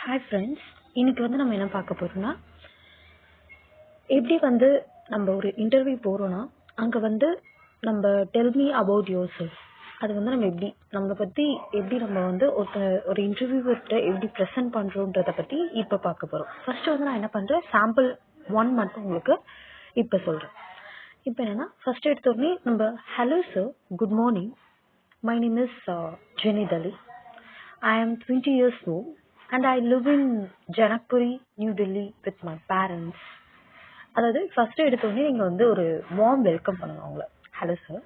Hi friends, இன்னைக்கு நம்ம என்ன பார்க்க போறோம்னா, எப்படி நம்ம ஒரு இன்டர்வியூ போறோம்னா அங்கே நம்ம tell me about your self, அது நம்ம எப்படி நம்மளை பற்றி எப்படி நம்ம ஒரு இன்டர்வியூவர்கிட்ட எப்படி ப்ரெசென்ட் பண்ணுறோன்றதை பற்றி இப்போ பார்க்க போகிறோம். ஃபர்ஸ்ட் நான் என்ன பண்ணுறேன், சாம்பிள் 1 மட்டும் உங்களுக்கு இப்போ சொல்கிறேன். இப்போ என்னன்னா, ஃபர்ஸ்ட் எடுத்தோடனே நம்ம hello sir, good morning, my name is Zenith Ali, I am 20 years old and I live in Janakpuri, New Delhi with my parents. அதாவது ஃபர்ஸ்ட் எடுத்தோடனே நீங்கள் ஒரு வார்ம் வெல்கம் பண்ணுங்க அவங்கள. ஹலோ சார்,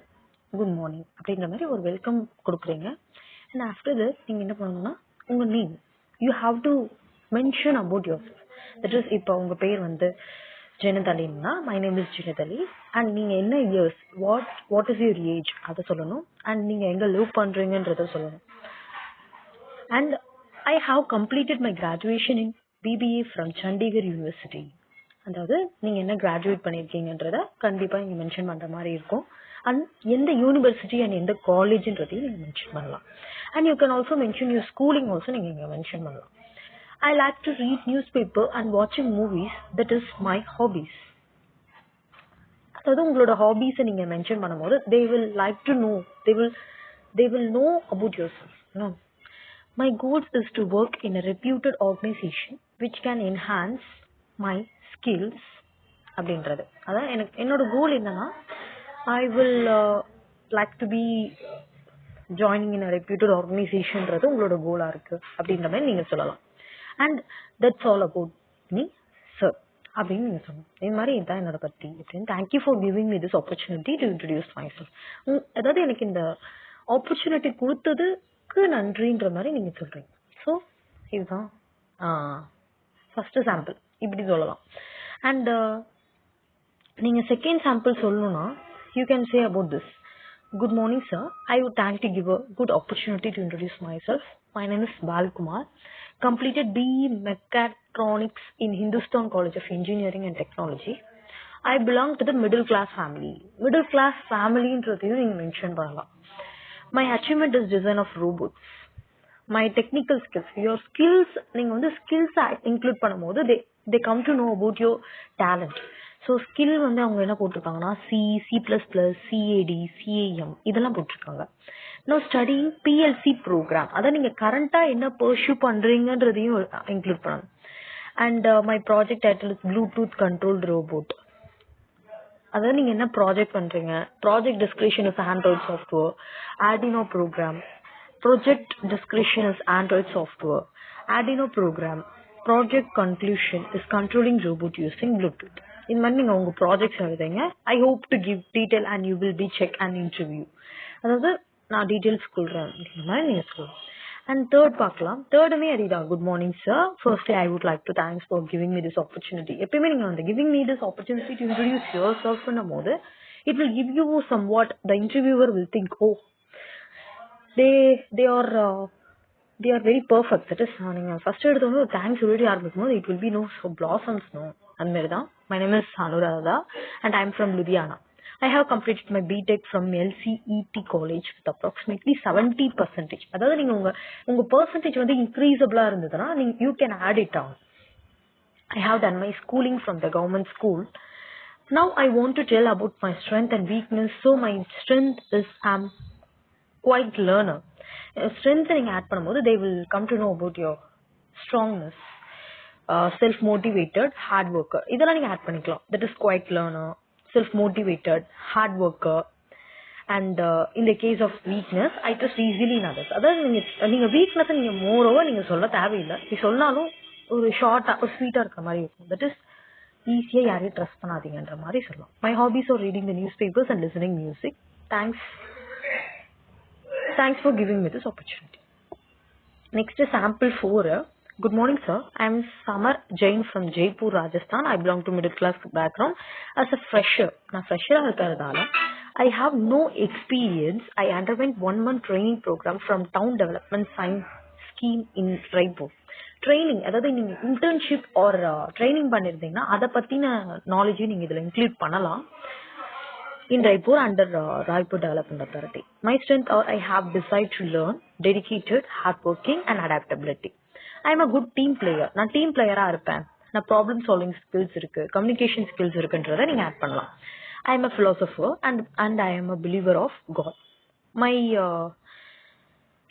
குட் மார்னிங் அப்படின்ற மாதிரி ஒரு வெல்கம் கொடுக்குறீங்க. அண்ட் ஆஃப்டர் தட் நீங்கள் என்ன பண்ணணும்னா, உங்கள் name you have to mention about yourself. That is, இப்போ உங்கள் பேர் ஜெனித் அலின்னா, my name is Zenith Ali, and நீங்கள் என்ன years, what is your age அதை சொல்லணும். அண்ட் நீங்கள் எங்கே லிவ் பண்ணுறீங்கன்றதை சொல்லணும். And I have completed my graduation in BBA from Chandigarh University. அதாவது நீங்கள் என்ன கிராஜுவேட் பண்ணியிருக்கீங்கன்றத கண்டிப்பாக நீங்கள் மென்ஷன் பண்ணுற மாதிரி இருக்கும். அண்ட் எந்த யூனிவர்சிட்டி அண்ட் எந்த காலேஜ்ன்றதையும் நீங்கள் மென்ஷன் பண்ணலாம். And you can also mention your schooling also நீங்கள் இங்கே மென்ஷன் பண்ணலாம். I like to read newspaper and வாட்சிங் movies, that is my hobbies. அதாவது உங்களோட ஹாபீஸை நீங்கள் மென்ஷன் பண்ணும்போது they will like to know, they will know about yourself. No. My goals is to work in a reputed organization which can enhance my skills அப்படின்றது. அதான் என்னோட கோல் என்னன்னா, I will like to be joining in a reputed organizationன்றது உங்களோட Cola இருக்கு அப்படின்ற மாதிரி நீங்க சொல்லலாம். And that's all about me, sir அப்படின்னு நீங்க சொல்லணும். இது மாதிரி இதுதான் என்னோட பத்தி அப்படின்னு. Thank you for giving me this opportunity to introduce my self. அதாவது எனக்கு இந்த ஆப்பர்ச்சுனிட்டி கொடுத்ததுக்கு நன்றின்ற மாதிரி நீங்க சொல்றீங்க. ஸோ இதுதான் ஃபர்ஸ்ட் சாம்பிள், இப்படி சொல்லலாம். அண்ட் நீங்க செகண்ட் சாம்பிள் சொல்லணும்னா, you can say about this. Good morning sir, I would thank to give a good opportunity to introduce myself. My name is Balkumar, completed BE Mechatronics in Hindustan College of Engineering and Technology. I belong to the middle class family. Middle class familyன்றதையும் நீங்க mention பண்ணலாம். My achievement is design of robots. My technical skills, your skills, நீங்க skills include பண்ணும்போது they come to know about your talent. So skill அவங்க என்ன போட்டிருக்காங்கன்னா, C++, CAD, CAM இதெல்லாம் போட்டிருக்காங்க. Now studying PLC program, அதான் நீங்க கரண்டா என்ன pursue பண்றீங்கன்றதையும் இன்க்ளூட் பண்ணணும். And my project title is Bluetooth controlled robot. அதாவது நீங்க என்ன ப்ராஜெக்ட் பண்றீங்க, project description is Android software, Arduino program, project description is Android software, Arduino program, project conclusion is controlling robot using Bluetooth. இந்த மாதிரி நீங்க உங்க projects எழுதுங்க. I hope to give detail and you will be check and interview. அதாவது நான் details சொல்றேன் இந்த மாதிரி நீங்க சொல்லலாம். அண்ட் தேர்ட் பார்க்கலாம். தேர்டுமே அதுதான். Good morning sir, firstly I would like to thanks for giving me this opportunity. எப்பயுமே நீங்க giving me this opportunity to introduce yourself பண்ணும் போது it will give you somewhat the interviewer will think, oh they are very perfect. That is, நீங்க first எடுத்தோன்னு ஒரு thanks சொல்லிட்டு ஆரம்பிக்கும் போது it will be no so blossoms no. அந்த மாதிரி தான். My name is Anuradha and I am from Ludhiana. I have completed my BTech from LCET College with approximately 70%. அதாவது நீங்க உங்க percentage increasable இருந்ததுன்னா you can add it on. I have done my schooling from the government school. Now I want to tell about my strength and weakness. So my strength is I'm quite learner. Strength நீங்க add பண்ணும்போது they will come to know about your strongness, self motivated, hard worker. இதெல்லாம் நீங்க add பண்ணிக்கலாம். That is quite learner, self-motivated, hard worker, and in the case of weakness, I trust easily in others. அதாவது நீங்க weakness நீங்க moreover நீங்க சொல்ல தேவையில்லை. நீ சொன்னாலும் ஒரு ஷார்ட்டா ஒரு ஸ்வீட்டா இருக்கிற மாதிரி இருக்கும். தட் இஸ் ஈஸியா யாரையும் ட்ரஸ்ட் பண்ணாதீங்கன்ற மாதிரி சொல்லலாம். My hobbies are reading the newspapers and listening music. Thanks for giving me this opportunity. Next sample 4. Good morning sir, I am Samar Jain from Jaipur, Rajasthan. I belong to middle class background. As a fresher, நான் fresher இருக்கிறதால I have no experience. I underwent 1 month training program from Town Development Science Scheme in Raipur. Training, அதாவது நீங்க internship or training பண்ணிருந்தீங்கன்னா அதை பத்தின knowledge நீங்க இதுல include பண்ணலாம். In Raipur under Raipur Development Authority. My strength, or I have decided to learn, dedicated, hardworking and adaptability. I am a good team player, நான் team பிளேயரா இருப்பேன், நான் ப்ராப்ளம் சால்விங் ஸ்கில்ஸ் இருக்கு, கம்யூனிகேஷன் ஸ்கில்ஸ் இருக்குன்றத நீங்க add பண்ணலாம். I am a philosopher and I am a believer of God. My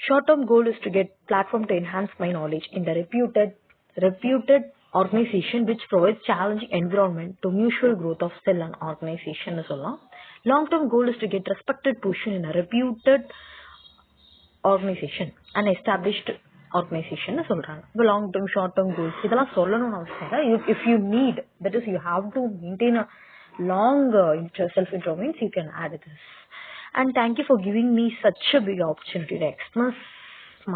short-term goal is to get platform to enhance my knowledge in the reputed organization which provides challenging environment to mutual growth of cell and organization னு சொல்லலாம். Long-term goal is to get respected position in a reputed organization and established organization னு சொல்றாங்க. இப்போ long term short term goals இதெல்லாம் சொல்லணும்னு அவசியம் இல்லை. If you need, that is you have to maintain a long self intro means you can add this. And thank you for giving me such a big opportunity to express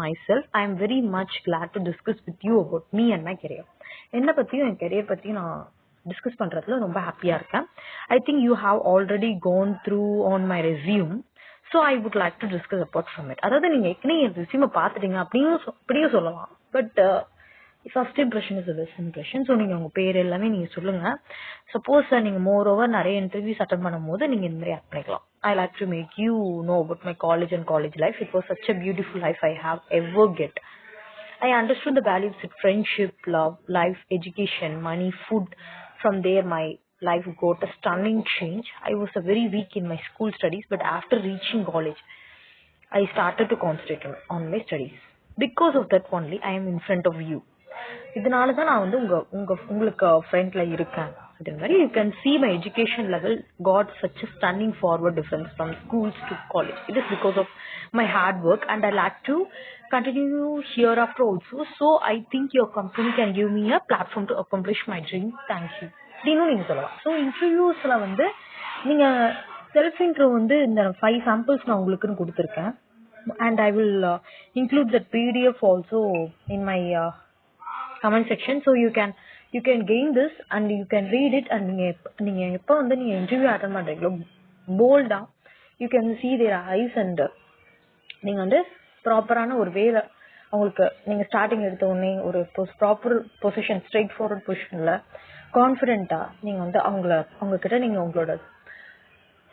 myself. I am very much glad to discuss with you about me and my career. என்ன பத்தியும் என் career பத்தியும் நான் discuss பண்றதுல ரொம்ப ஹாப்பியா இருக்கேன். I think you have already gone through on my resume. So I would like to discuss apart from it. அதாவது நீங்க ஏற்கனவே என் ரெஸ்யூமை பார்த்துட்டீங்க அப்படியும் சொல்லலாம். But first impression is best impression. So நீங்க உங்க பேர் எல்லாமே நீங்க சொல்லுங்க. சப்போஸ் நீங்க மோர் ஓவர் நிறைய இன்டர்வியூஸ் அட்டன் பண்ணும் போது நீங்க இந்த மாதிரி ஆட் பண்ணிக்கலாம். I like to make you know about my college and college life. It was such a beautiful life I have ever get. I understood the values of friendship, love, life, education, money, food. From there, my life got a stunning change. I was very weak in my school studies, but after reaching college, I started to concentrate on my studies. Because of that only, I am in front of you. இதனால தான் நான் வந்து உங்களுக்கு ஃப்ரண்ட்ல இருக்கேன். அதே மாதிரி you can see my education level got such a stunning forward difference from schools to college. It is because of my hard work and I like to continue hereafter also. So I think your company can give me a platform to accomplish my dream. Thank you. இன்னும் நீங்க சொல்லலாம். So இன்டர்வியூஸ்ல வந்து நீங்க self intro வந்து இந்த 5 samples நான் உங்களுக்குன்னு கொடுத்துருக்கேன். And I will include that PDF also in my comment section. So you can gain this and you can read it. And நீங்க எப்போ வந்து நீங்க இன்டர்வியூ அட்டன் பண்றீங்களோ போல்டா you can see their eyes and நீங்க வந்து ப்ராப்பரான ஒரு வேலை அவங்களுக்கு நீங்க ஸ்டார்டிங் எடுத்த உடனே ஒரு ப்ராப்பர் பொசிஷன் ஸ்ட்ரெயிட் ஃபார்வர்ட் பொசிஷன்ல கான்ஃபிடென்ட்டா நீங்க வந்து அவங்க கிட்ட நீங்க உங்களோட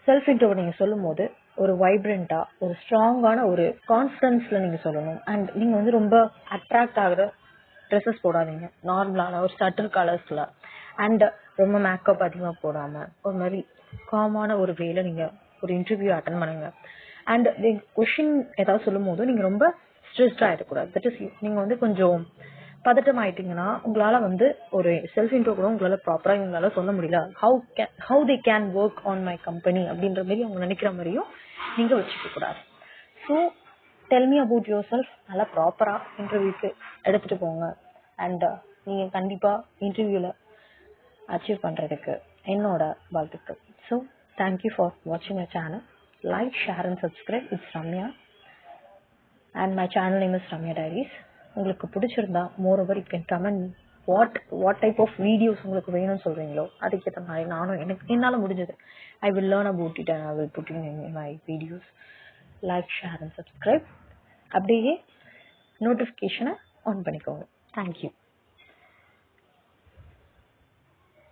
செல்ஃப் இன்ட்ரோவை நீங்க சொல்லும் போது ஒரு வைப்ரண்டா ஒரு ஸ்ட்ராங்கான ஒரு கான்ஃபிடன்ஸ்ல நீங்க சொல்லணும். அண்ட் நீங்க வந்து ரொம்ப அட்ராக்ட் ஆகுற ட்ரெஸ்ஸஸ் போடாதீங்க, நார்மலான ஒரு சட்டில் கலர்ஸ்ல அண்ட் ரொம்ப மேக்கப் அதிகமா போடாம ஒரு மாதிரி காமான ஒரு வேலை நீங்க ஒரு இன்டர்வியூ அட்டன் பண்ணுங்க. அண்ட் கொஸ்டின் ஏதாவது சொல்லும் போது நீங்க ரொம்ப ஸ்ட்ரெஸ்ட் ஆயிடக்கூடாது. தட் இஸ் நீங்க வந்து கொஞ்சம் பதட்டம் ஆயிட்டீங்கன்னா உங்களால வந்து ஒரு செல்ஃப் இன்ட்ரோ கூட உங்களால ப்ராப்பரா உங்களால சொல்ல முடியல. How they can work on my company அப்படின்ற மாதிரி அவங்க நினைக்கிற மாதிரியும் நீங்க வச்சுக்க கூடாது. So tell me about your self, நல்லா ப்ராப்பரா இன்டர்வியூக்கு எடுத்துட்டு போங்க. அண்ட் நீங்க கண்டிப்பா இன்டர்வியூல அச்சீவ் பண்றதுக்கு என்னோட வாழ்த்துக்கள். ஸோ தேங்க்யூ ஃபார் வாட்சிங் my channel. Like, share and subscribe. It's Ramya and my channel name is Ramya Diaries. உங்களுக்கு பிடிச்சிருந்தா moreover you can comment what type of videos உங்களுக்கு வேணும்னு சொல்றீங்களோ அதுக்கேற்ற மாதிரி நானும் என்னால் முடிஞ்சது I will learn about it and I will put in my videos. Like, share and subscribe. அப்படியே நோட்டிஃபிகேஷனை ஆன் பண்ணிக்கோங்க. தேங்க்யூ.